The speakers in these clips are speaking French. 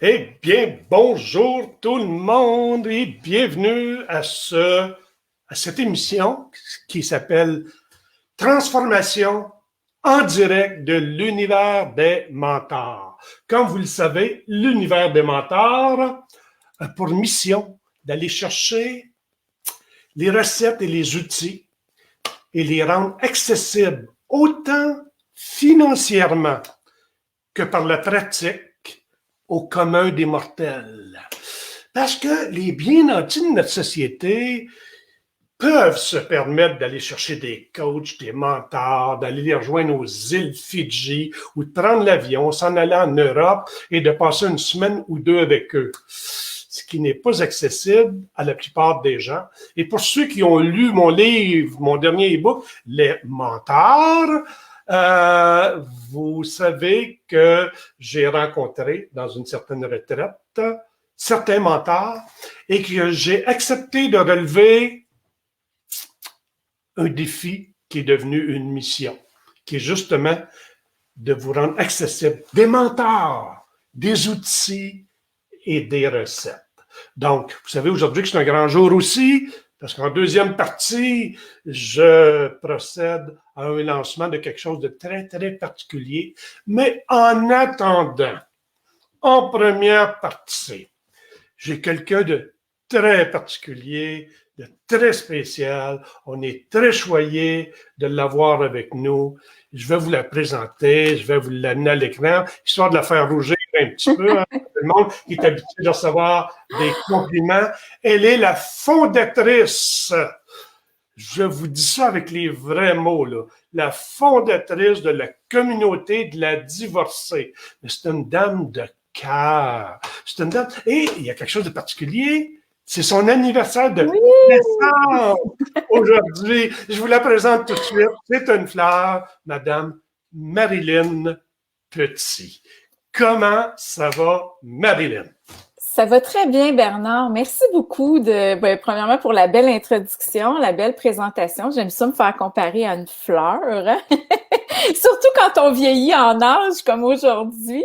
Eh bien, bonjour tout le monde et bienvenue à cette émission qui s'appelle Transformation en direct de l'univers des mentors. Comme vous le savez, l'univers des mentors a pour mission d'aller chercher les recettes et les outils et les rendre accessibles autant financièrement que par la pratique au commun des mortels. Parce que les bien nantis de notre société peuvent se permettre d'aller chercher des coachs, des mentors, d'aller les rejoindre aux îles Fidji ou de prendre l'avion, s'en aller en Europe et de passer une semaine ou deux avec eux. Ce qui n'est pas accessible à la plupart des gens. Et pour ceux qui ont lu mon livre, mon dernier e-book, Les Mentors, vous savez que j'ai rencontré dans une certaine retraite certains mentors et que j'ai accepté de relever un défi qui est devenu une mission, qui est justement de vous rendre accessible des mentors, des outils et des recettes. Donc, vous savez aujourd'hui que c'est un grand jour aussi, parce qu'en deuxième partie, je procède à un lancement de quelque chose de très, très particulier. Mais en attendant, en première partie, j'ai quelqu'un de très particulier, de très spécial. On est très choyé de l'avoir avec nous. Je vais vous la présenter, je vais vous l'amener à l'écran, histoire de la faire rougir un petit peu. Hein. Le monde qui est habitué de recevoir des compliments. Elle est la fondatrice, je vous dis ça avec les vrais mots, là, la fondatrice de la communauté de la divorcée. Mais c'est une dame de cœur. C'est une dame. Et il y a quelque chose de particulier. C'est son anniversaire de naissance aujourd'hui. Je vous la présente tout de suite. C'est une fleur, Madame Marilyn Petit. Comment ça va, Marilyn? Ça va très bien, Bernard. Merci beaucoup premièrement pour la belle introduction, la belle présentation. J'aime ça me faire comparer à une fleur, hein? Surtout quand on vieillit en âge comme aujourd'hui.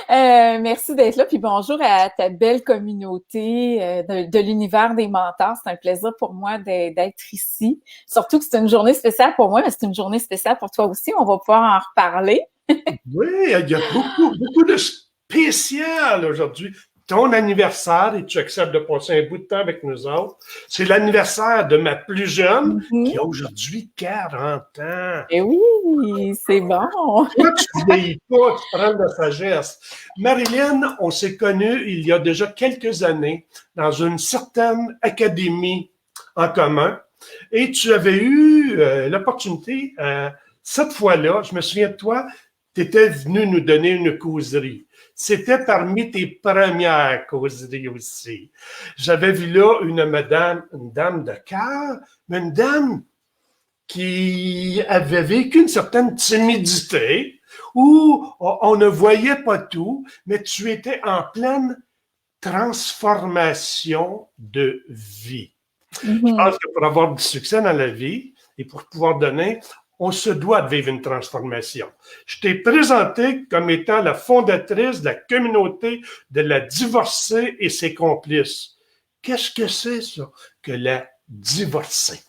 Merci d'être là, puis bonjour à ta belle communauté de l'univers des mentors. C'est un plaisir pour moi d'être ici. Surtout que c'est une journée spéciale pour moi, mais c'est une journée spéciale pour toi aussi. On va pouvoir en reparler. Oui, il y a beaucoup de spécial aujourd'hui. Ton anniversaire, et tu acceptes de passer un bout de temps avec nous autres, c'est l'anniversaire de ma plus jeune, qui a aujourd'hui 40 ans. Eh oui, c'est bon. Toi, tu ne vieillis pas, tu prends de la sagesse. Marilyn, on s'est connus il y a déjà quelques années dans une certaine académie en commun, et tu avais eu l'opportunité, cette fois-là, je me souviens de toi, tu étais venu nous donner une causerie. C'était parmi tes premières causeries aussi. J'avais vu là une dame de cœur, mais une dame qui avait vécu une certaine timidité, où on ne voyait pas tout, mais tu étais en pleine transformation de vie. Je pense que pour avoir du succès dans la vie et pour pouvoir donner, on se doit de vivre une transformation. Je t'ai présenté comme étant la fondatrice de la communauté de la divorcée et ses complices. Qu'est-ce que c'est, ça, que la divorcée?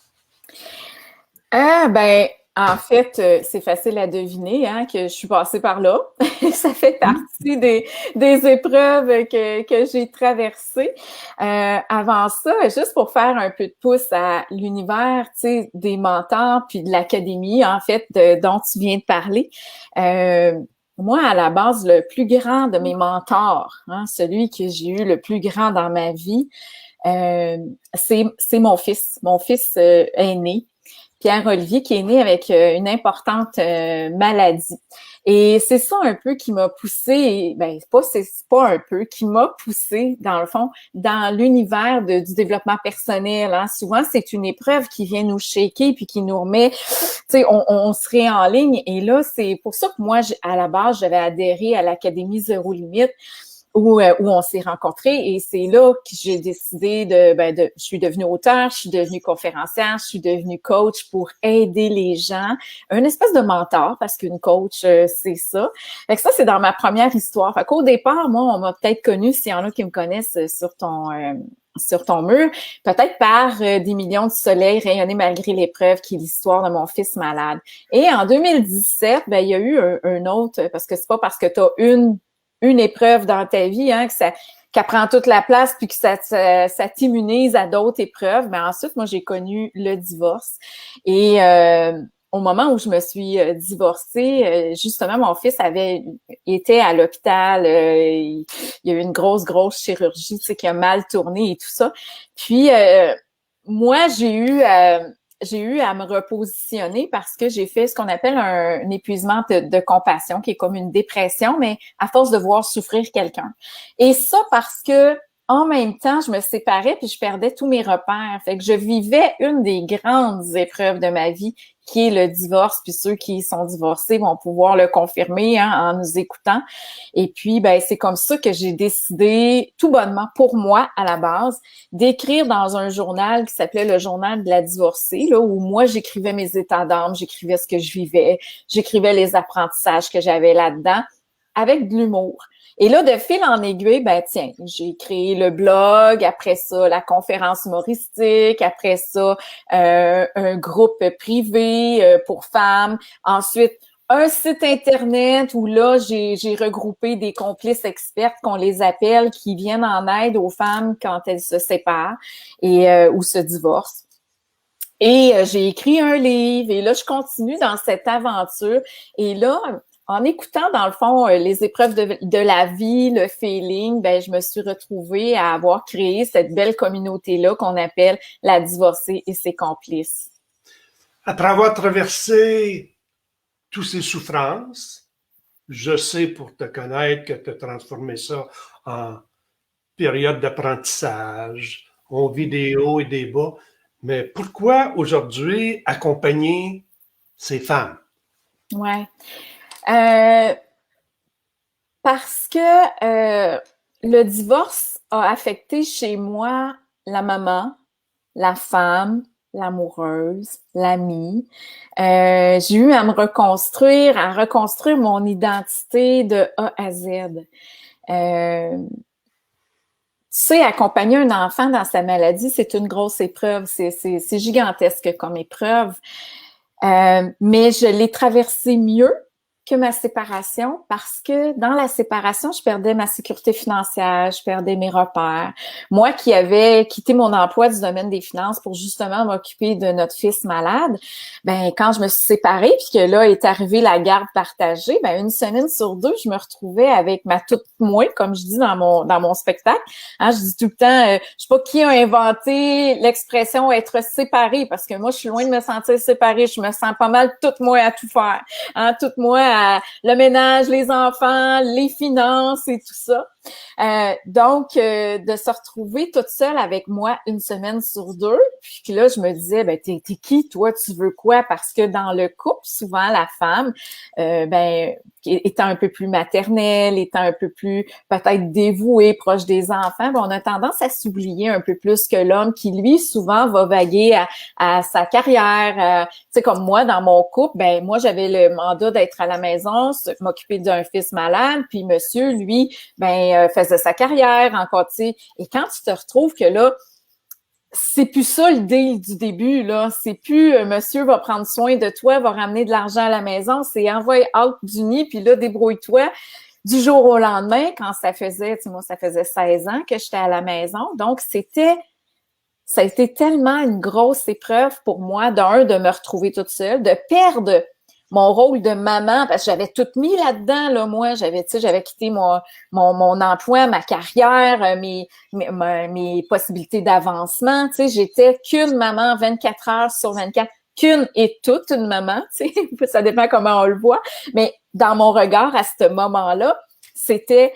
En fait, c'est facile à deviner hein, que je suis passée par là. Ça fait partie des épreuves que j'ai traversées. Avant ça, juste pour faire un peu de pouce à l'univers, tu sais, des mentors puis de l'académie, en fait, dont tu viens de parler. Moi, à la base, le plus grand de mes mentors, hein, celui que j'ai eu le plus grand dans ma vie, c'est mon fils aîné. Pierre-Olivier, qui est né avec une importante maladie. Et c'est ça un peu qui m'a poussé, c'est pas un peu, qui m'a poussé dans le fond, dans l'univers du développement personnel. Hein. Souvent, c'est une épreuve qui vient nous shaker puis qui nous remet, tu sais, on se réenligne. Et là, c'est pour ça que moi, à la base, j'avais adhéré à l'Académie Zéro Limite. où on s'est rencontrés et c'est là que j'ai décidé je suis devenue auteure, je suis devenue conférencière, je suis devenue coach pour aider les gens, une espèce de mentor parce qu'une coach, c'est ça. Fait que ça, c'est dans ma première histoire. Fait qu'au départ, moi, on m'a peut-être connue, s'il y en a qui me connaissent sur ton mur, peut-être par des millions de soleils rayonnés malgré l'épreuve qui est l'histoire de mon fils malade. Et en 2017, il y a eu un autre, parce que c'est pas parce que tu as une épreuve dans ta vie, hein, qu'elle prend toute la place puis que ça t'immunise à d'autres épreuves. Mais ensuite, moi, j'ai connu le divorce. Et au moment où je me suis divorcée, justement, mon fils était à l'hôpital. Il y a eu une grosse chirurgie, tu sais, qui a mal tourné et tout ça. Puis, moi, j'ai eu à me repositionner parce que j'ai fait ce qu'on appelle un épuisement de compassion, qui est comme une dépression, mais à force de voir souffrir quelqu'un. Et ça parce que en même temps, je me séparais puis je perdais tous mes repères. Fait que je vivais une des grandes épreuves de ma vie, qui est le divorce. Puis ceux qui sont divorcés vont pouvoir le confirmer, hein, en nous écoutant. Et puis, c'est comme ça que j'ai décidé, tout bonnement pour moi à la base, d'écrire dans un journal qui s'appelait le journal de la divorcée, là, où moi j'écrivais mes états d'âme, j'écrivais ce que je vivais, j'écrivais les apprentissages que j'avais là-dedans, avec de l'humour. Et là, de fil en aiguille, j'ai créé le blog, après ça, la conférence humoristique, après ça, un groupe privé pour femmes, ensuite un site Internet où là, j'ai regroupé des complices expertes qu'on les appelle, qui viennent en aide aux femmes quand elles se séparent et ou se divorcent. Et j'ai écrit un livre et là, je continue dans cette aventure. Et là, en écoutant, dans le fond, les épreuves de la vie, le feeling, je me suis retrouvée à avoir créé cette belle communauté-là qu'on appelle la divorcée et ses complices. Après avoir traversé toutes ces souffrances, je sais pour te connaître que tu as transformé ça en période d'apprentissage, en vidéo et des bas. Mais pourquoi aujourd'hui accompagner ces femmes? Ouais. Parce que le divorce a affecté chez moi la maman, la femme, l'amoureuse, l'amie. J'ai eu à reconstruire mon identité de A à Z. Tu sais, accompagner un enfant dans sa maladie, c'est une grosse épreuve. C'est gigantesque comme épreuve. Mais je l'ai traversé mieux que ma séparation parce que dans la séparation, je perdais ma sécurité financière, je perdais mes repères. Moi qui avais quitté mon emploi du domaine des finances pour justement m'occuper de notre fils malade, quand je me suis séparée puis que là est arrivée la garde partagée, une semaine sur deux, je me retrouvais avec ma toute moi, comme je dis dans mon spectacle. Hein, je dis tout le temps, je sais pas qui a inventé l'expression être séparé parce que moi je suis loin de me sentir séparée, je me sens pas mal toute moi à tout faire, hein, toute moi le ménage, les enfants, les finances et tout ça. Donc, de se retrouver toute seule avec moi une semaine sur deux, puis là, je me disais, t'es qui, toi, tu veux quoi? Parce que dans le couple, souvent, la femme, étant un peu plus maternelle, étant un peu plus peut-être dévouée, proche des enfants, on a tendance à s'oublier un peu plus que l'homme qui, lui, souvent va vaguer à sa carrière. Tu sais, comme moi, dans mon couple, moi, j'avais le mandat d'être à la maison, m'occuper d'un fils malade, puis monsieur, lui, faisait sa carrière encore, tu sais. Et quand tu te retrouves que là, c'est plus ça l'idée du début, là. C'est plus monsieur va prendre soin de toi, va ramener de l'argent à la maison, c'est envoie out du nid, puis là, débrouille-toi. Du jour au lendemain, quand ça faisait, tu sais, moi, ça faisait 16 ans que j'étais à la maison. Donc, ça a été tellement une grosse épreuve pour moi, de me retrouver toute seule, de perdre mon rôle de maman, parce que j'avais tout mis là-dedans, là, moi, j'avais quitté mon emploi, ma carrière, mes possibilités d'avancement, tu sais, j'étais qu'une maman 24 heures sur 24, qu'une et toute une maman, tu sais, ça dépend comment on le voit, mais dans mon regard à ce moment-là, c'était,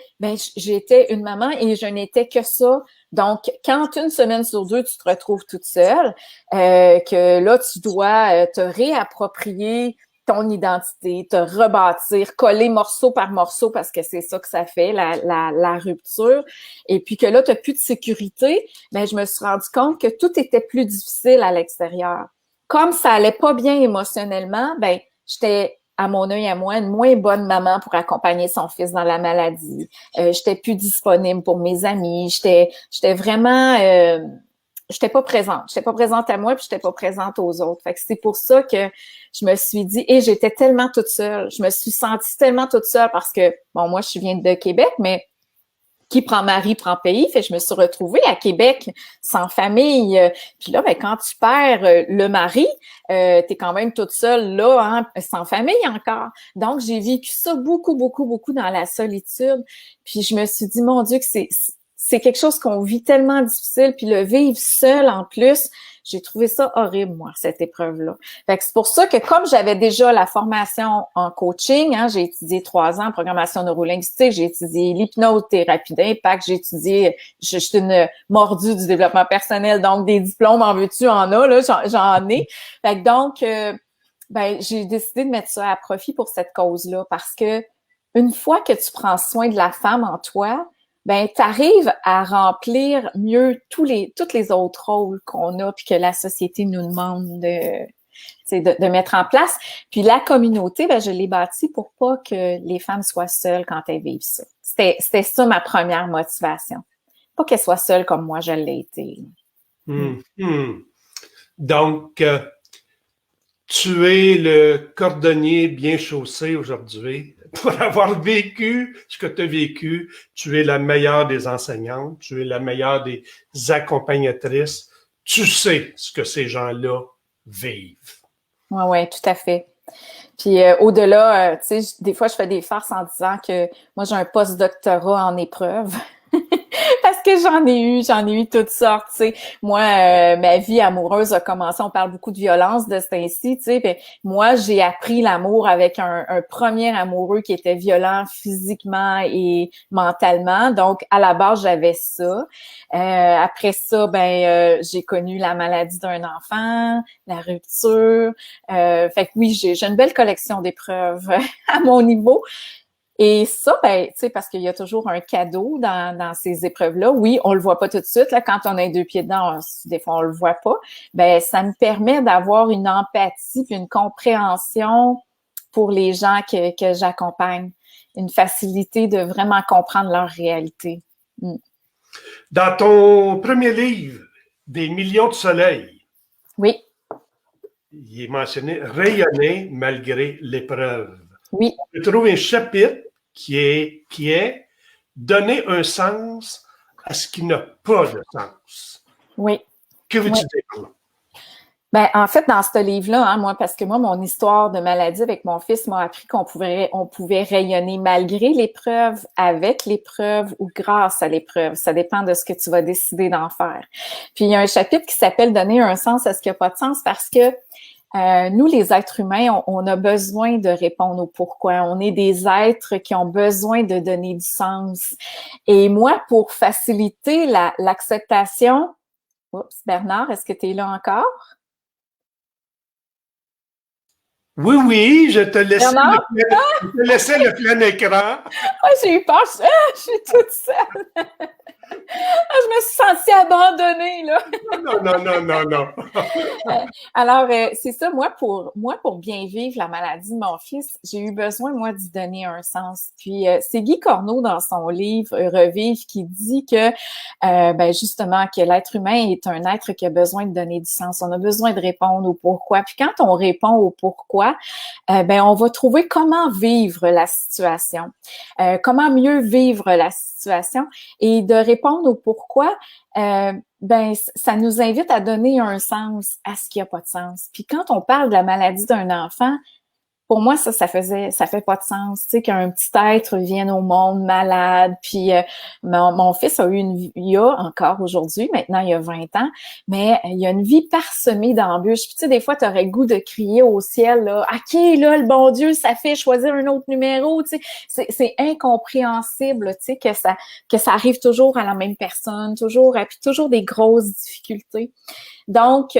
j'étais une maman et je n'étais que ça. Donc, quand une semaine sur deux, tu te retrouves toute seule, que là, tu dois te réapproprier ton identité, te rebâtir, coller morceau par morceau parce que c'est ça que ça fait, la rupture. Et puis que là, tu n'as plus de sécurité, ben je me suis rendu compte que tout était plus difficile à l'extérieur. Comme ça allait pas bien émotionnellement, ben j'étais à mon œil à moi, une moins bonne maman pour accompagner son fils dans la maladie. J'étais plus disponible pour mes amis. J'étais vraiment j'étais pas présente. J'étais pas présente à moi, puis j'étais pas présente aux autres. Fait que c'est pour ça que je me suis dit, et j'étais tellement toute seule. Je me suis sentie tellement toute seule parce que, bon, moi, je viens de Québec, mais qui prend mari prend pays. Fait que je me suis retrouvée à Québec sans famille. Puis là, ben, quand tu perds le mari, t'es quand même toute seule là, hein, sans famille encore. Donc, j'ai vécu ça beaucoup dans la solitude. Puis je me suis dit, mon Dieu, que c'est quelque chose qu'on vit tellement difficile, puis le vivre seul en plus, j'ai trouvé ça horrible, moi, cette épreuve-là. Fait que c'est pour ça que comme j'avais déjà la formation en coaching, hein, j'ai étudié 3 ans en programmation neurolinguistique, j'ai étudié l'hypnothérapie d'impact, je suis une mordue du développement personnel, donc des diplômes en veux-tu, en as, là, j'en ai. Fait que donc, ben, j'ai décidé de mettre ça à profit pour cette cause-là, parce que une fois que tu prends soin de la femme en toi, ben tu arrives à remplir mieux tous les autres rôles qu'on a puis que la société nous demande de mettre en place. Puis la communauté, ben je l'ai bâtie pour pas que les femmes soient seules quand elles vivent ça. C'était ça ma première motivation. Pas qu'elles soient seules comme moi je l'ai été. Donc, tu es le cordonnier bien chaussé aujourd'hui. Pour avoir vécu ce que tu as vécu, tu es la meilleure des enseignantes, tu es la meilleure des accompagnatrices. Tu sais ce que ces gens-là vivent. Oui, tout à fait. Puis au-delà, tu sais, des fois, je fais des farces en disant que moi, j'ai un post-doctorat en épreuve. Parce que j'en ai eu toutes sortes, tu sais. Moi, ma vie amoureuse a commencé, on parle beaucoup de violence de ce temps-ci, tu sais. Puis moi, j'ai appris l'amour avec un premier amoureux qui était violent physiquement et mentalement. Donc, à la base, j'avais ça. Après ça, j'ai connu la maladie d'un enfant, la rupture. Fait que oui, j'ai une belle collection d'épreuves à mon niveau. Et ça, ben, tu sais, parce qu'il y a toujours un cadeau dans ces épreuves-là. Oui, on le voit pas tout de suite. Là, quand on a 2 pieds dedans, des fois, on le voit pas. Ben, ça me permet d'avoir une empathie puis une compréhension pour les gens que j'accompagne. Une facilité de vraiment comprendre leur réalité. Dans ton premier livre, Des millions de soleils, oui, il est mentionné « Rayonner malgré l'épreuve ». Oui. Je trouve un chapitre qui est donner un sens à ce qui n'a pas de sens. Oui. Que veux-tu dire par là? Ben, en fait, dans ce livre-là, hein, moi, parce que moi, mon histoire de maladie avec mon fils m'a appris qu'on pouvait rayonner malgré l'épreuve, avec l'épreuve ou grâce à l'épreuve. Ça dépend de ce que tu vas décider d'en faire. Puis, il y a un chapitre qui s'appelle Donner un sens à ce qui n'a pas de sens parce que nous, les êtres humains, on a besoin de répondre au pourquoi. On est des êtres qui ont besoin de donner du sens. Et moi, pour faciliter l'acceptation... Oups, Bernard, est-ce que tu es là encore? Oui, je te laissais le plein écran. Ah, j'ai eu peur. Je suis toute seule. Je me suis sentie abandonnée, là. Non. Alors, c'est ça, moi, pour bien vivre la maladie de mon fils, j'ai eu besoin, moi, d'y donner un sens. Puis, c'est Guy Corneau, dans son livre « Revivre », qui dit que, justement, que l'être humain est un être qui a besoin de donner du sens. On a besoin de répondre au pourquoi. Puis, quand on répond au pourquoi, on va trouver comment vivre la situation, comment mieux vivre la situation et de répondre au pourquoi, ça nous invite à donner un sens à ce qui n'a pas de sens. Puis quand on parle de la maladie d'un enfant, pour moi, ça fait pas de sens, tu sais, qu'un petit être vienne au monde malade. Puis mon fils il a encore aujourd'hui, maintenant il a 20 ans, mais il a une vie parsemée d'embûches. Puis tu sais, des fois, tu aurais le goût de crier au ciel, là, OK, là, le bon Dieu, ça fait choisir un autre numéro, tu sais. C'est incompréhensible, tu sais, que ça arrive toujours à la même personne, puis toujours des grosses difficultés. Donc,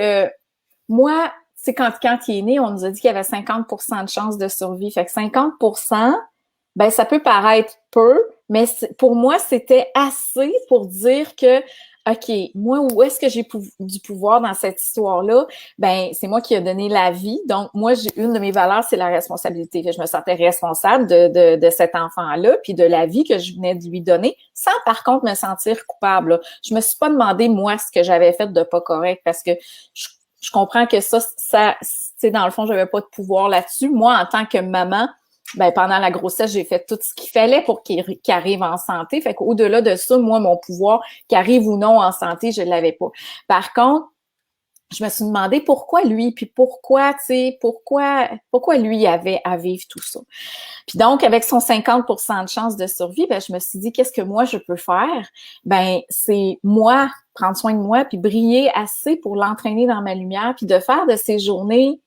moi, tu sais, quand il est né, on nous a dit qu'il y avait 50% de chances de survie. Fait que 50%, ben ça peut paraître peu, mais pour moi, c'était assez pour dire que OK, moi, où est-ce que j'ai du pouvoir dans cette histoire-là? Ben, c'est moi qui ai donné la vie. Donc, moi, une de mes valeurs, c'est la responsabilité. Je me sentais responsable de cet enfant-là, puis de la vie que je venais de lui donner, sans par contre me sentir coupable. Là. Je me suis pas demandé, moi, ce que j'avais fait de pas correct, parce que je comprends que ça, tu sais, dans le fond, j'avais pas de pouvoir là-dessus. Moi, en tant que maman, ben pendant la grossesse, j'ai fait tout ce qu'il fallait pour qu'il arrive en santé. Fait qu'au-delà de ça, moi, mon pouvoir, qu'il arrive ou non en santé, je l'avais pas. Par contre, je me suis demandé pourquoi lui, puis pourquoi, tu sais, pourquoi lui avait à vivre tout ça. Puis donc, avec son 50% de chance de survie, ben je me suis dit, qu'est-ce que moi je peux faire? Ben c'est moi, prendre soin de moi, puis briller assez pour l'entraîner dans ma lumière, puis de faire de ces journées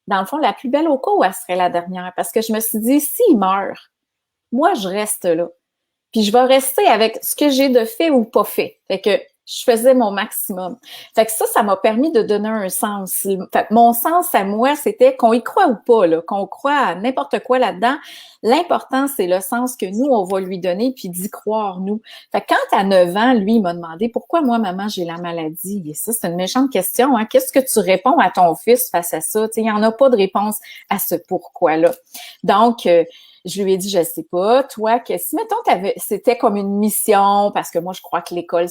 dans le fond, la plus belle au cas où elle serait la dernière. Parce que je me suis dit, s'il meurt, moi, je reste là. Puis je vais rester avec ce que j'ai de fait ou pas fait. Fait que je faisais mon maximum. Fait que ça m'a permis de donner un sens. Fait que mon sens à moi, c'était qu'on y croit ou pas, là, qu'on croit à n'importe quoi là-dedans. L'important, c'est le sens que nous, on va lui donner, puis d'y croire, nous. Fait que quand à 9 ans, lui, il m'a demandé pourquoi moi, maman, j'ai la maladie. Et ça, c'est une méchante question. Hein? Qu'est-ce que tu réponds à ton fils face à ça? Il n'y en a pas de réponse à ce pourquoi-là. Donc, je lui ai dit, je sais pas, toi, que si, mettons, c'était comme une mission, parce que moi, je crois que l'école,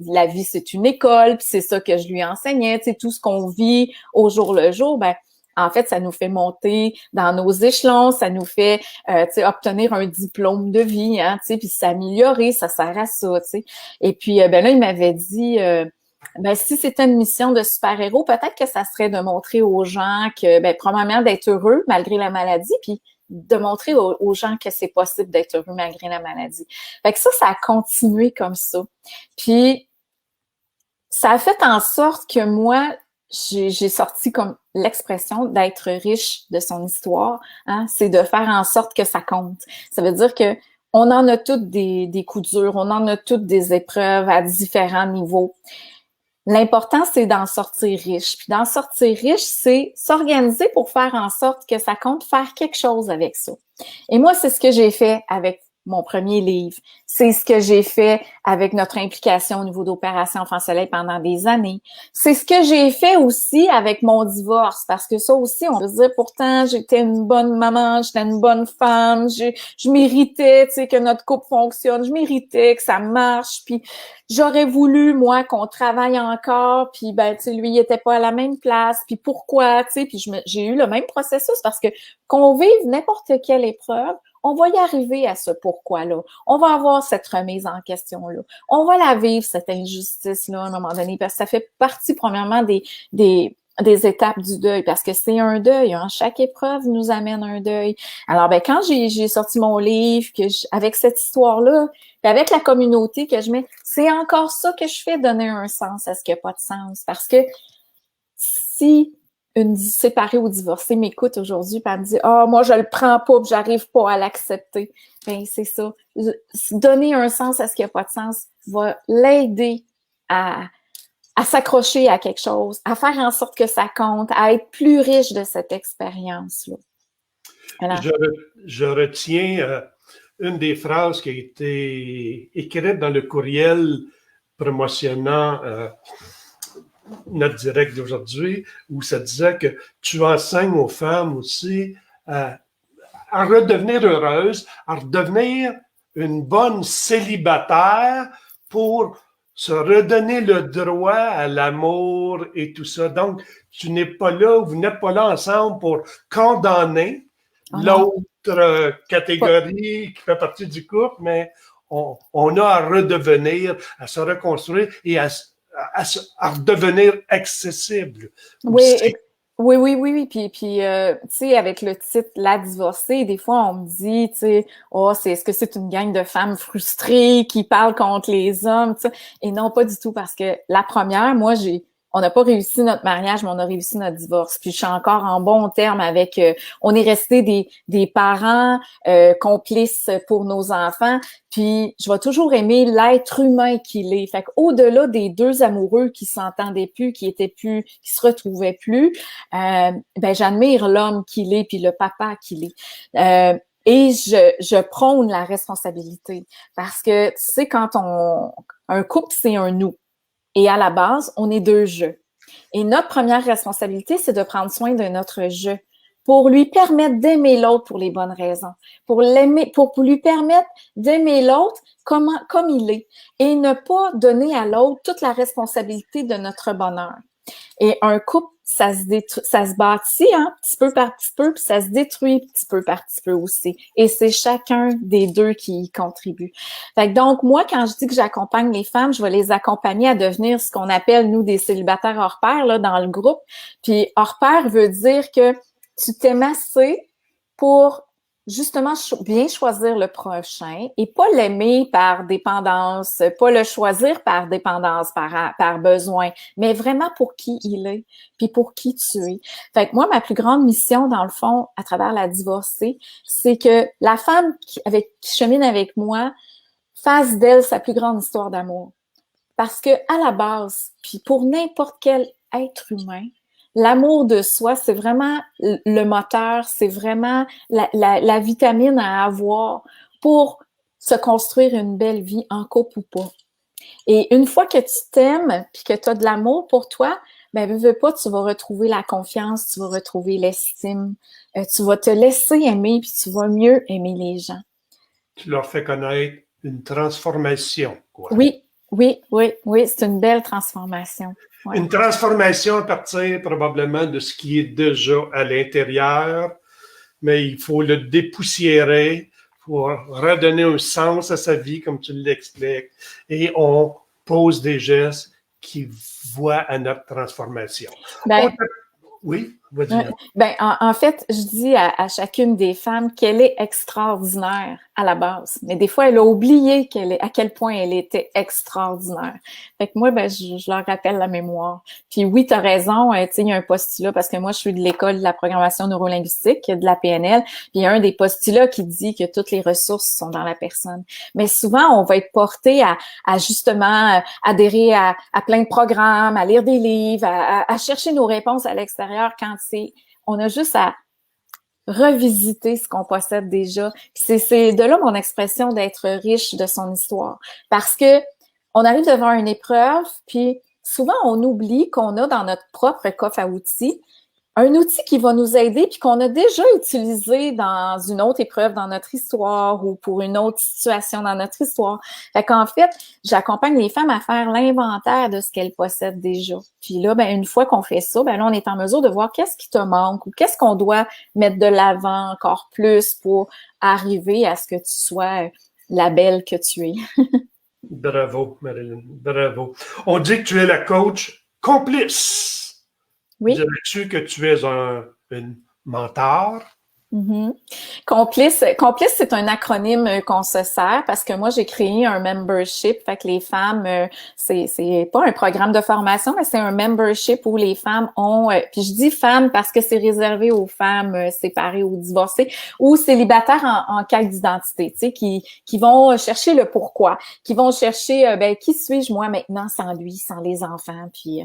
la vie, c'est une école, puis c'est ça que je lui enseignais, tu sais, tout ce qu'on vit au jour le jour, ben, en fait, ça nous fait monter dans nos échelons, ça nous fait, tu sais, obtenir un diplôme de vie, hein, tu sais, puis s'améliorer, ça sert à ça, tu sais. Et puis, ben là, il m'avait dit, ben, si c'était une mission de super-héros, peut-être que ça serait de montrer aux gens que, ben, premièrement, d'être heureux malgré la maladie, puis de montrer aux gens que c'est possible d'être heureux malgré la maladie. Fait que ça a continué comme ça. Puis, ça a fait en sorte que moi, j'ai sorti comme l'expression d'être riche de son histoire, hein, c'est de faire en sorte que ça compte. Ça veut dire que on en a toutes des coups durs, on en a toutes des épreuves à différents niveaux. L'important, c'est d'en sortir riche. Puis d'en sortir riche, c'est s'organiser pour faire en sorte que ça compte, faire quelque chose avec ça. Et moi, c'est ce que j'ai fait avec mon premier livre. C'est ce que j'ai fait avec notre implication au niveau d'Opération Enfant Soleil pendant des années. C'est ce que j'ai fait aussi avec mon divorce, parce que ça aussi, on peut se dire, pourtant, j'étais une bonne maman, j'étais une bonne femme, je méritais, tu sais, que notre couple fonctionne, je méritais que ça marche, puis j'aurais voulu, moi, qu'on travaille encore, puis ben, tu sais, lui, il était pas à la même place, puis pourquoi, tu sais, puis j'ai eu le même processus, parce que qu'on vive n'importe quelle épreuve, on va y arriver à ce pourquoi-là. On va avoir cette remise en question-là. On va la vivre, cette injustice-là, à un moment donné, parce que ça fait partie, premièrement, des étapes du deuil, parce que c'est un deuil, hein. Chaque épreuve nous amène un deuil. Alors, ben, quand j'ai sorti mon livre, avec cette histoire-là, puis avec la communauté que je mets, c'est encore ça que je fais, donner un sens à ce qui n'a pas de sens. Parce que si une séparée ou divorcée m'écoute aujourd'hui et elle me dit « Ah, moi, je le prends pas, j'arrive pas à l'accepter. » Ben, c'est ça. Donner un sens à ce qui n'a pas de sens va l'aider à s'accrocher à quelque chose, à faire en sorte que ça compte, à être plus riche de cette expérience-là. Voilà. Je retiens une des phrases qui a été écrite dans le courriel promotionnant notre direct d'aujourd'hui, où ça disait que tu enseignes aux femmes aussi à redevenir heureuses, à redevenir une bonne célibataire pour se redonner le droit à l'amour et tout ça. Donc, tu n'es pas là, vous n'êtes pas là ensemble pour condamner l'autre catégorie qui fait partie du couple, mais on a à redevenir, à se reconstruire et à redevenir accessible. Oui, oui. Puis tu sais, avec le titre La divorcée, des fois on me dit, tu sais, oh, est-ce que c'est une gang de femmes frustrées qui parlent contre les hommes, tu sais. Et non, pas du tout, parce que la première, moi, on n'a pas réussi notre mariage, mais on a réussi notre divorce. Puis je suis encore en bon terme avec, on est resté des parents complices pour nos enfants. Puis je vais toujours aimer l'être humain qu'il est. Fait qu'au-delà des deux amoureux qui s'entendaient plus, qui se retrouvaient plus, ben j'admire l'homme qu'il est puis le papa qu'il est. Et je prône la responsabilité parce que tu sais un couple c'est un nous. Et à la base, on est deux je. Et notre première responsabilité, c'est de prendre soin de notre je pour lui permettre d'aimer l'autre pour les bonnes raisons, pour lui permettre d'aimer l'autre comme il est et ne pas donner à l'autre toute la responsabilité de notre bonheur. Et un couple, ça se bâtit petit peu par petit peu, puis ça se détruit petit peu par petit peu aussi. Et c'est chacun des deux qui y contribue. Fait que donc, moi, quand je dis que j'accompagne les femmes, je vais les accompagner à devenir ce qu'on appelle, nous, des célibataires hors pair, là, dans le groupe. Puis hors pair veut dire que tu t'aimes assez pour justement bien choisir le prochain et pas l'aimer par dépendance, pas le choisir par dépendance, par besoin, mais vraiment pour qui il est, puis pour qui tu es. Fait que moi, ma plus grande mission, dans le fond, à travers la divorcée, c'est que la femme qui chemine avec moi fasse d'elle sa plus grande histoire d'amour. Parce que à la base, puis pour n'importe quel être humain, l'amour de soi, c'est vraiment le moteur, c'est vraiment la vitamine à avoir pour se construire une belle vie en couple ou pas. Et une fois que tu t'aimes puis que tu as de l'amour pour toi, ben veux pas, tu vas retrouver la confiance, tu vas retrouver l'estime, tu vas te laisser aimer puis tu vas mieux aimer les gens. Tu leur fais connaître une transformation, quoi. Oui, c'est une belle transformation. Ouais. Une transformation à partir probablement de ce qui est déjà à l'intérieur, mais il faut le dépoussiérer, il faut redonner un sens à sa vie, comme tu l'expliques, et on pose des gestes qui voient à notre transformation. Oui, vas-y. Ben, en fait, je dis à chacune des femmes qu'elle est extraordinaire à la base. Mais des fois, elle a oublié à quel point elle était extraordinaire. Fait que moi, ben, je leur rappelle la mémoire. Puis oui, tu as raison, tu sais, il y a un postulat, parce que moi, je suis de l'école de la programmation neurolinguistique, de la PNL, puis il y a un des postulats qui dit que toutes les ressources sont dans la personne. Mais souvent, on va être porté à justement adhérer à plein de programmes, à lire des livres, à chercher nos réponses à l'extérieur quand on a juste à revisiter ce qu'on possède déjà. Puis c'est de là mon expression d'être riche de son histoire. Parce que on arrive devant une épreuve, puis souvent on oublie qu'on a dans notre propre coffre à outils un outil qui va nous aider puis qu'on a déjà utilisé dans une autre épreuve dans notre histoire ou pour une autre situation dans notre histoire. Fait qu'en fait, j'accompagne les femmes à faire l'inventaire de ce qu'elles possèdent déjà. Puis là, ben une fois qu'on fait ça, ben là, on est en mesure de voir qu'est-ce qui te manque ou qu'est-ce qu'on doit mettre de l'avant encore plus pour arriver à ce que tu sois la belle que tu es. Bravo, Marilyn, bravo. On dit que tu es la coach complice. Oui. Dirais-tu que tu es une mentor? Mm-hmm. Complice, c'est un acronyme qu'on se sert parce que moi j'ai créé un membership, fait que les femmes, c'est pas un programme de formation, mais c'est un membership où les femmes ont, puis je dis femmes parce que c'est réservé aux femmes séparées ou divorcées ou célibataires en quête d'identité, tu sais, qui vont chercher le pourquoi, qui vont chercher, qui suis-je moi maintenant sans lui, sans les enfants, puis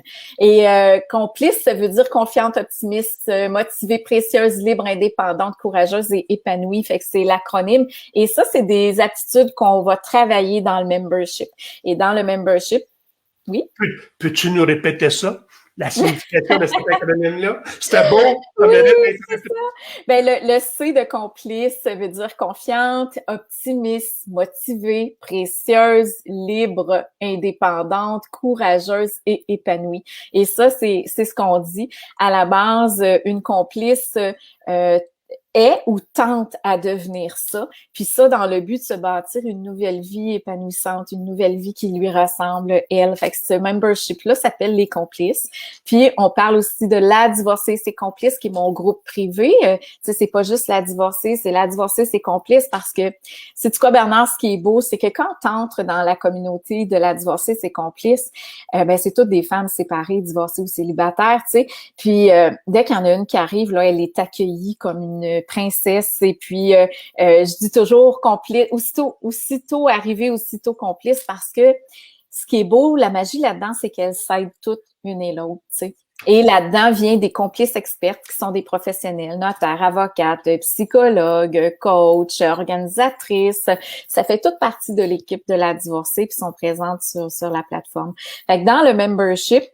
complice, ça veut dire confiante, optimiste, motivée, précieuse, libre, indépendante, courageuse et épanouie. Fait que c'est l'acronyme. Et ça, c'est des aptitudes qu'on va travailler dans le membership. Et dans le membership, oui. Peux-tu nous répéter ça? La signification de cet acronyme-là? C'était beau. Oui, c'est ça. Ben, le C de complice, ça veut dire confiante, optimiste, motivée, précieuse, libre, indépendante, courageuse et épanouie. Et ça, c'est ce qu'on dit. À la base, une complice, est ou tente à devenir ça. Puis ça, dans le but de se bâtir une nouvelle vie épanouissante, une nouvelle vie qui lui ressemble, elle. Fait que ce membership-là s'appelle Les Complices. Puis on parle aussi de La Divorcée, Ses Complices, qui est mon groupe privé. Tu sais, c'est pas juste La Divorcée, c'est La Divorcée, Ses Complices, parce que, sais-tu quoi, Bernard, ce qui est beau, c'est que quand t'entres dans la communauté de La Divorcée, Ses Complices, ben c'est toutes des femmes séparées, divorcées ou célibataires, tu sais. Puis dès qu'il y en a une qui arrive, là, elle est accueillie comme une princesse. Et puis je dis toujours complice, aussitôt arrivée, aussitôt complice, parce que ce qui est beau, la magie là-dedans, c'est qu'elles s'aident toutes une et l'autre, tu sais. Et là-dedans vient des complices expertes qui sont des professionnels, notaires, avocates, psychologues, coachs, organisatrices. Ça fait toute partie de l'équipe de La Divorcée puis sont présentes sur la plateforme. Fait que dans le membership,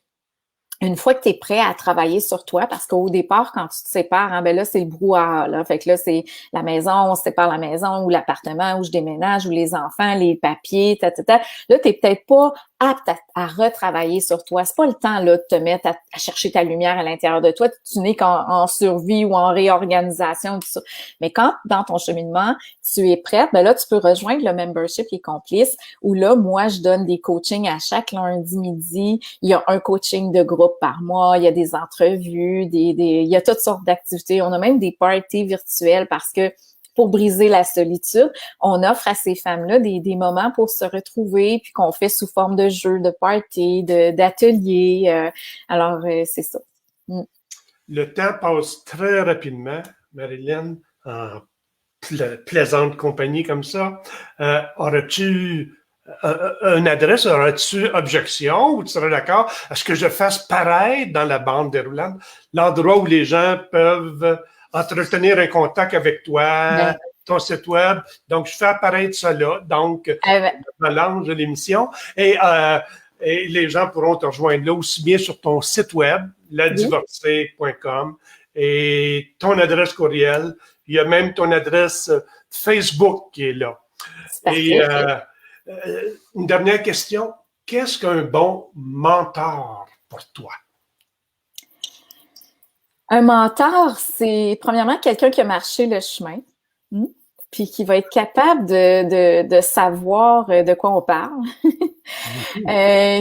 une fois que tu es prêt à travailler sur toi, parce qu'au départ, quand tu te sépares, hein, ben là, c'est le brouhaha, là. Fait que là, c'est la maison, on se sépare la maison ou l'appartement où je déménage ou les enfants, les papiers, Là, t'es peut-être pas apte à retravailler sur toi. C'est pas le temps, là, de te mettre à chercher ta lumière à l'intérieur de toi. Tu n'es qu'en survie ou en réorganisation, tout ça. Mais quand, dans ton cheminement, tu es prête, ben là, tu peux rejoindre le membership Les Complices, où là, moi, je donne des coachings à chaque lundi midi. Il y a un coaching de groupe par mois, il y a des entrevues, il y a toutes sortes d'activités. On a même des parties virtuelles parce que pour briser la solitude, on offre à ces femmes-là des moments pour se retrouver, puis qu'on fait sous forme de jeux, de parties, d'ateliers. C'est ça. Mm. Le temps passe très rapidement, Marilyn, en plaisante compagnie comme ça. Aurais-tu une adresse, aurais-tu objection ou tu serais d'accord à ce que je fasse paraître dans la bande déroulante l'endroit où les gens peuvent entretenir un contact avec toi, ton site web. Donc, je fais apparaître ça là. Donc, je mélange l'émission et les gens pourront te rejoindre là aussi bien sur ton site web, ladivorcée.com et ton adresse courriel. Il y a même ton adresse Facebook qui est là. Et une dernière question. Qu'est-ce qu'un bon mentor pour toi? Un mentor, c'est premièrement quelqu'un qui a marché le chemin, puis qui va être capable de savoir de quoi on parle,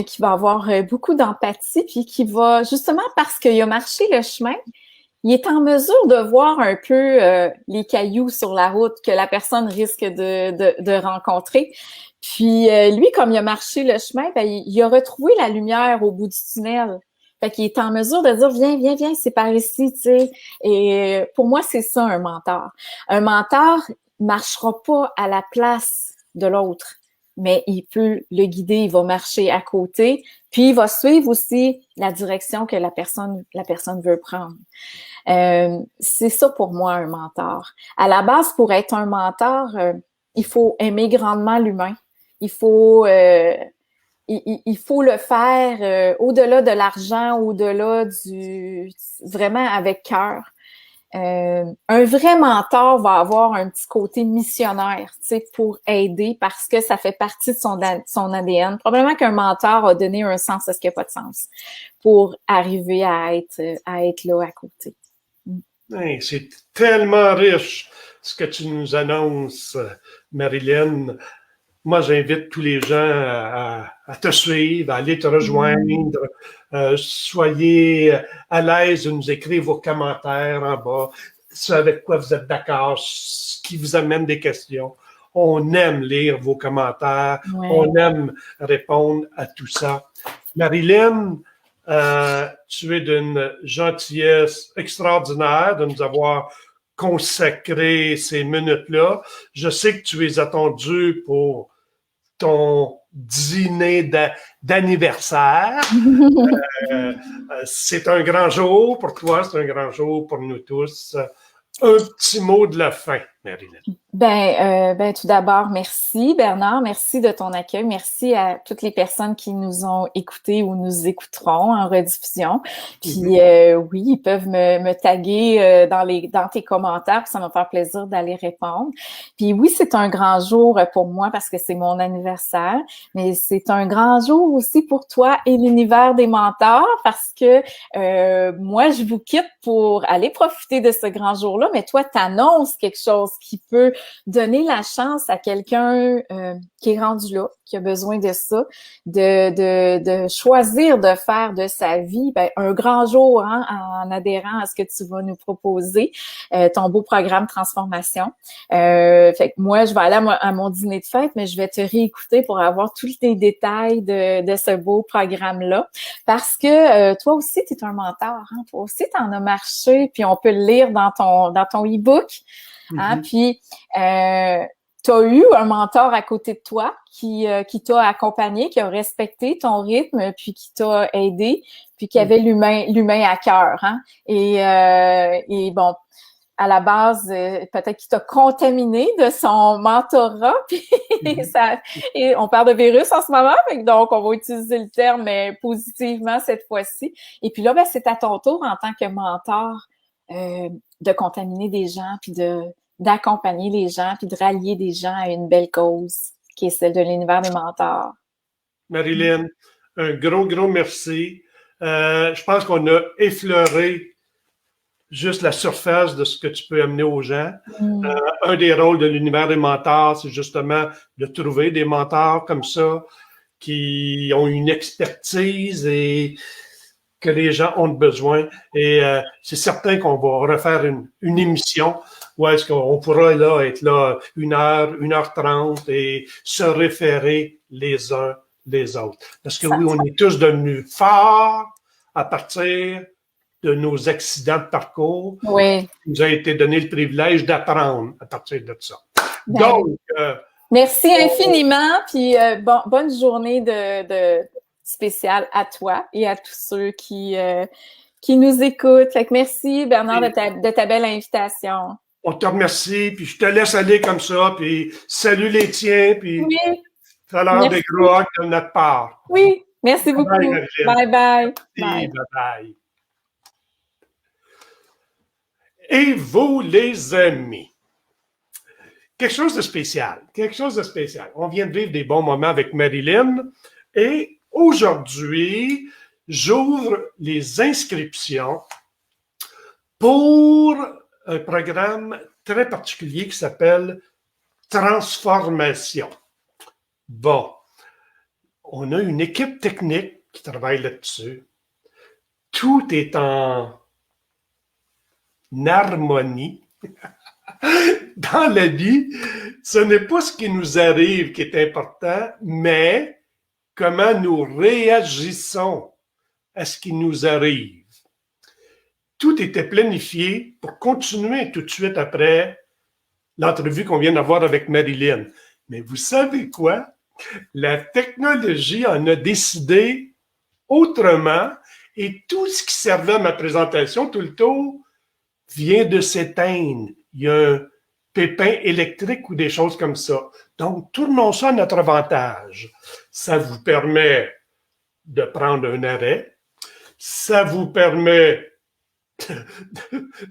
qui va avoir beaucoup d'empathie, puis qui va, justement parce qu'il a marché le chemin, il est en mesure de voir un peu les cailloux sur la route que la personne risque de rencontrer. Puis lui, comme il a marché le chemin, ben, il a retrouvé la lumière au bout du tunnel. Fait qu'il est en mesure de dire, viens, c'est par ici, tu sais. Et pour moi, c'est ça, un mentor. Un mentor marchera pas à la place de l'autre, mais il peut le guider, il va marcher à côté, puis il va suivre aussi la direction que la personne veut prendre. C'est ça pour moi, un mentor. À la base, pour être un mentor, il faut aimer grandement l'humain. Il faut le faire au-delà de l'argent, au-delà vraiment avec cœur. Un vrai mentor va avoir un petit côté missionnaire, tu sais, pour aider parce que ça fait partie de son ADN. Probablement qu'un mentor a donné un sens à ce qui n'a pas de sens pour arriver à être là à côté. Hey, c'est tellement riche ce que tu nous annonces, Marilyn. Moi, j'invite tous les gens à te suivre, à aller te rejoindre. Soyez à l'aise de nous écrire vos commentaires en bas, ce avec quoi vous êtes d'accord, ce qui vous amène des questions. On aime lire vos commentaires, on aime répondre à tout ça. Marilyn, tu es d'une gentillesse extraordinaire de nous avoir consacré ces minutes-là. Je sais que tu es attendu pour ton dîner d'anniversaire. C'est un grand jour pour toi, c'est un grand jour pour nous tous. Un petit mot de la fin. Marilyn? Tout d'abord, merci Bernard, merci de ton accueil, merci à toutes les personnes qui nous ont écoutés ou nous écouteront en rediffusion. Puis oui, ils peuvent me taguer dans tes commentaires, puis ça va me faire plaisir d'aller répondre. Puis oui, c'est un grand jour pour moi parce que c'est mon anniversaire, mais c'est un grand jour aussi pour toi et l'univers des mentors parce que moi, je vous quitte pour aller profiter de ce grand jour-là, mais toi, t'annonces quelque chose qui peut donner la chance à quelqu'un qui est rendu là, qui a besoin de ça, de choisir de faire de sa vie un grand jour hein, en adhérant à ce que tu vas nous proposer, ton beau programme Transformation. Fait que moi, je vais aller à mon dîner de fête, mais je vais te réécouter pour avoir tous les détails de ce beau programme-là. Parce que toi aussi, tu es un mentor. Hein? Toi aussi, tu en as marché, puis on peut le lire dans ton e-book. Hein? Puis, tu as eu un mentor à côté de toi qui t'a accompagné, qui a respecté ton rythme, puis qui t'a aidé, puis qui avait l'humain à cœur. Hein? Et bon, à la base, peut-être qu'il t'a contaminé de son mentorat, puis et on parle de virus en ce moment, donc on va utiliser le terme mais positivement cette fois-ci. Et puis là, c'est à ton tour en tant que mentor de contaminer des gens, puis d'accompagner les gens, puis de rallier des gens à une belle cause, qui est celle de l'univers des mentors. Marilyn, un gros merci. Je pense qu'on a effleuré juste la surface de ce que tu peux amener aux gens. Un des rôles de l'univers des mentors, c'est justement de trouver des mentors comme ça qui ont une expertise et que les gens ont besoin. Et c'est certain qu'on va refaire une émission où est-ce qu'on pourra là être là 1h30 et se référer les uns les autres. Parce que oui, on est tous devenus forts à partir de nos accidents de parcours. Oui. Il nous a été donné le privilège d'apprendre à partir de ça. Donc, merci infiniment, puis bonne journée de spéciale à toi et à tous ceux qui nous écoutent. Fait que merci Bernard de ta belle invitation. On te remercie, puis je te laisse aller comme ça, puis salut les tiens, puis ça a l'air des gros de notre part. Oui, merci beaucoup. Bye. Bye. Et vous, les amis, quelque chose de spécial. On vient de vivre des bons moments avec Marilyn et aujourd'hui, j'ouvre les inscriptions pour un programme très particulier qui s'appelle Transformation. Bon, on a une équipe technique qui travaille là-dessus. Tout est en harmonie. Dans la vie, ce n'est pas ce qui nous arrive qui est important, mais comment nous réagissons à ce qui nous arrive. Tout était planifié pour continuer tout de suite après l'entrevue qu'on vient d'avoir avec Marilyn. Mais vous savez quoi? La technologie en a décidé autrement et tout ce qui servait à ma présentation tout le tour vient de s'éteindre. Il y a un pépin électrique ou des choses comme ça. Donc, tournons ça à notre avantage. Ça vous permet de prendre un arrêt. Ça vous permet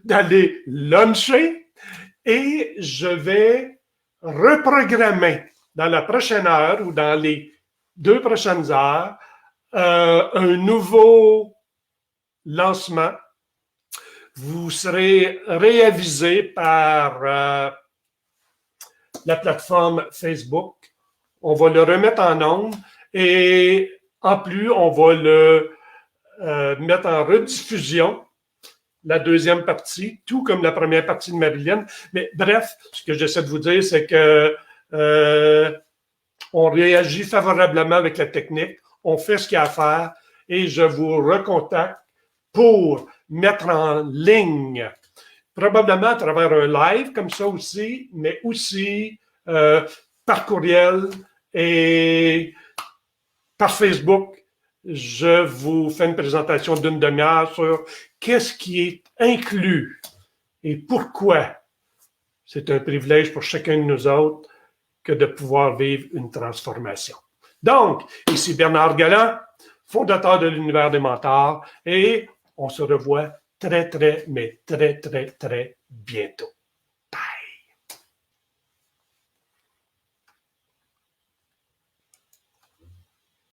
d'aller luncher. Et je vais reprogrammer dans la prochaine heure ou dans les 2 prochaines heures un nouveau lancement. Vous serez réavisé par la plateforme Facebook. On va le remettre en ondes et en plus, on va le mettre en rediffusion, la deuxième partie, tout comme la première partie de Marilyn. Mais bref, ce que j'essaie de vous dire, c'est que on réagit favorablement avec la technique, on fait ce qu'il y a à faire et je vous recontacte pour mettre en ligne, probablement à travers un live comme ça aussi, mais aussi par courriel et par Facebook. Je vous fais une présentation d'une demi-heure sur qu'est-ce qui est inclus et pourquoi C'est un privilège pour chacun de nous autres que de pouvoir vivre une transformation. Donc, ici Bernard Galland, fondateur de l'Univers des mentors, et on se revoit très, très, mais très, très, très bientôt.